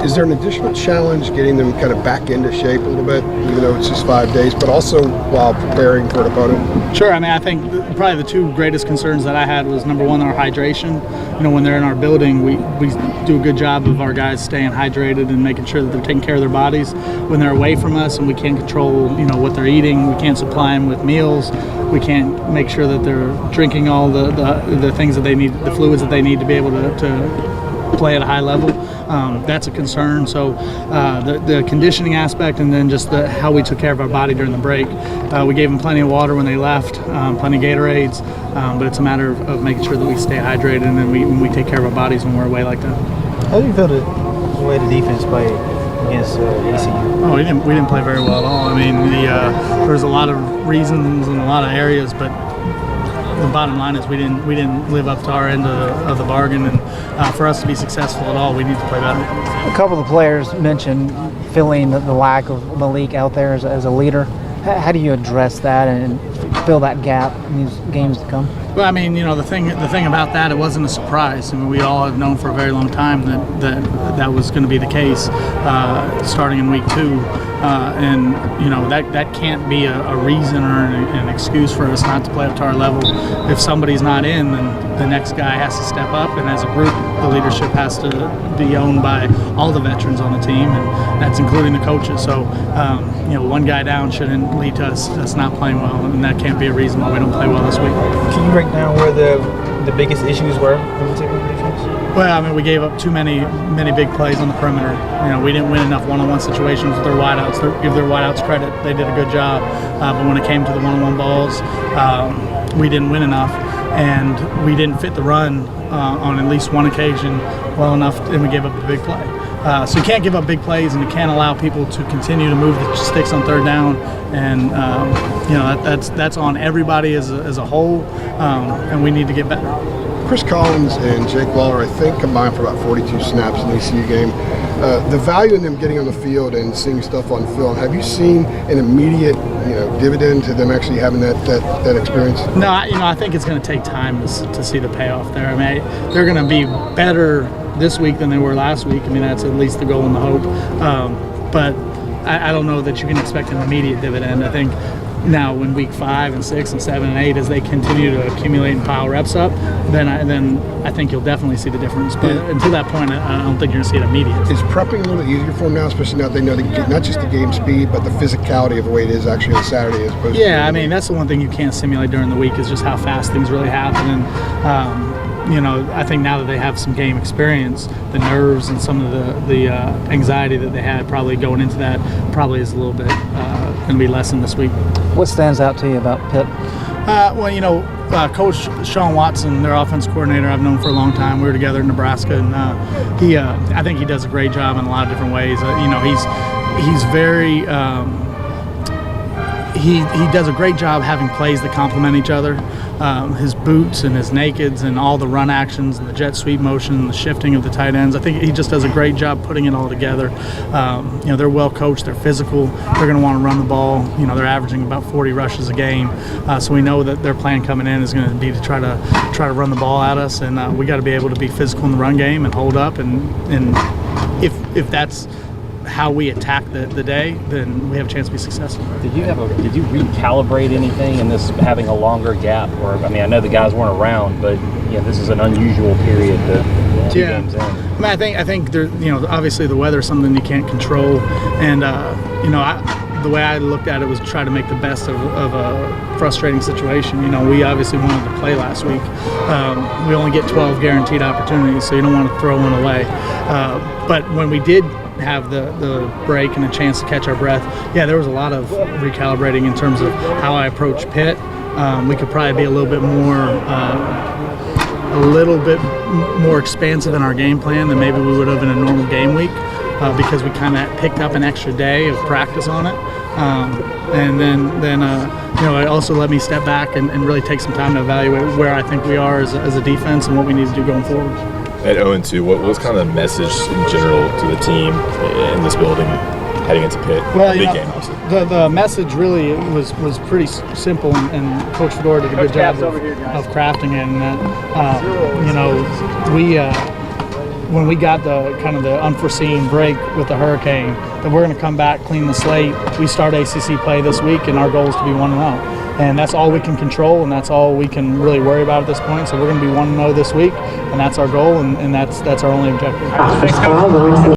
Is there an additional challenge getting them kind of back into shape a little bit, even though it's just 5 days, but also while preparing for an opponent? Sure. I mean, I think probably the two greatest concerns that I had was, number one, our hydration. You know, when they're in our building, we do a good job of our guys staying hydrated and making sure that they're taking care of their bodies. When they're away from us and we can't control, you know, what they're eating, we can't supply them with meals, we can't make sure that they're drinking all the things that they need, the fluids that they need to be able to play at a high level. That's a concern. So the conditioning aspect, and then just how we took care of our body during the break. We gave them plenty of water when they left, plenty of Gatorades, but it's a matter of making sure that we stay hydrated, and then we take care of our bodies when we're away like that. How do you feel the way the defense played against ECU? Oh, we didn't play very well at all. I mean, there's a lot of reasons in a lot of areas, but the bottom line is we didn't live up to our end of the bargain, and for us to be successful at all, we need to play better. A couple of the players mentioned feeling the lack of Malik out there as a leader. How do you address that and fill that gap in these games to come? Well, I mean, you know, the thing about that, it wasn't a surprise. I mean, we all have known for a very long time that was going to be the case starting in week 2, and you know that can't be a reason or an excuse for us not to play up to our level. If somebody's not in, then the next guy has to step up, and as a group, the leadership has to be owned by all the veterans on the team, and that's including the coaches. So, you know, one guy down shouldn't lead to us not playing well, and that can't be a reason why we don't play well this week. Can you break down where the biggest issues were in particular defense? Well, I mean, we gave up too many big plays on the perimeter. You know, we didn't win enough one-on-one situations with their wideouts. Give their wideouts credit; they did a good job. But when it came to the one-on-one balls, we didn't win enough, and we didn't fit the run on at least one occasion well enough, and we gave up a big play. So you can't give up big plays, and you can't allow people to continue to move the sticks on third down, and you know that's on everybody as a whole, and we need to get better. Chris Collins and Jake Waller, I think, combined for about 42 snaps in the ECU game. The value in them getting on the field and seeing stuff on film, have you seen an immediate, you know, dividend to them actually having that experience? No, I think it's going to take time to see the payoff there. I mean, they're going to be better this week than they were last week. I mean, that's at least the goal and the hope. But I don't know that you can expect an immediate dividend. I think now in week 5 and 6 and 7 and 8, as they continue to accumulate and pile reps up, then I think you'll definitely see the difference. But until that point, I don't think you're going to see it immediate. Is prepping a little bit easier for them now, especially now they know not just the game speed, but the physicality of the way it is actually on Saturday as opposed to? Yeah, I mean, that's the one thing you can't simulate during the week is just how fast things really happen. And you know, I think now that they have some game experience, the nerves and some of the anxiety that they had probably going into that probably is a little bit going to be lessened this week. What stands out to you about Pitt? Well, you know, Coach Sean Watson, their offense coordinator, I've known for a long time. We were together in Nebraska, and I think he does a great job in a lot of different ways. You know, he's very he does a great job having plays that complement each other. His boots and his nakeds and all the run actions and the jet sweep motion and the shifting of the tight ends. I think he just does a great job putting it all together. You know, they're well coached, they're physical, they're going to want to run the ball. You know, they're averaging about 40 rushes a game. So we know that their plan coming in is going to be to try to run the ball at us, and we got to be able to be physical in the run game and hold up, and if that's how we attack the day, then we have a chance to be successful. Did you recalibrate anything in this having a longer gap? Or I mean, I know the guys weren't around, but you know, this is an unusual period to 2 games in. I mean, I think there, you know, obviously the weather is something you can't control, and you know, the way I looked at it was try to make the best of a frustrating situation. You know, we obviously wanted to play last week. We only get 12 guaranteed opportunities, so you don't want to throw one away. But when we did have the break and a chance to catch our breath, yeah, there was a lot of recalibrating in terms of how I approach Pitt. We could probably be a little bit more expansive in our game plan than maybe we would have in a normal game week, because we kind of picked up an extra day of practice on it. And then you know, it also let me step back and really take some time to evaluate where I think we are as a defense and what we need to do going forward. At 0-2, what was kind of the message in general to the team in this building heading into Pitt? Well, big you know, game, obviously. The message really was pretty simple, and Coach Fedora did a good job of crafting it. And that, you know, when we got the kind of the unforeseen break with the hurricane, that we're going to come back, clean the slate. We start ACC play this week, and our goal is to be 1-0. And that's all we can control, and that's all we can really worry about at this point. So we're going to be 1-0 this week, and that's our goal, and that's our only objective.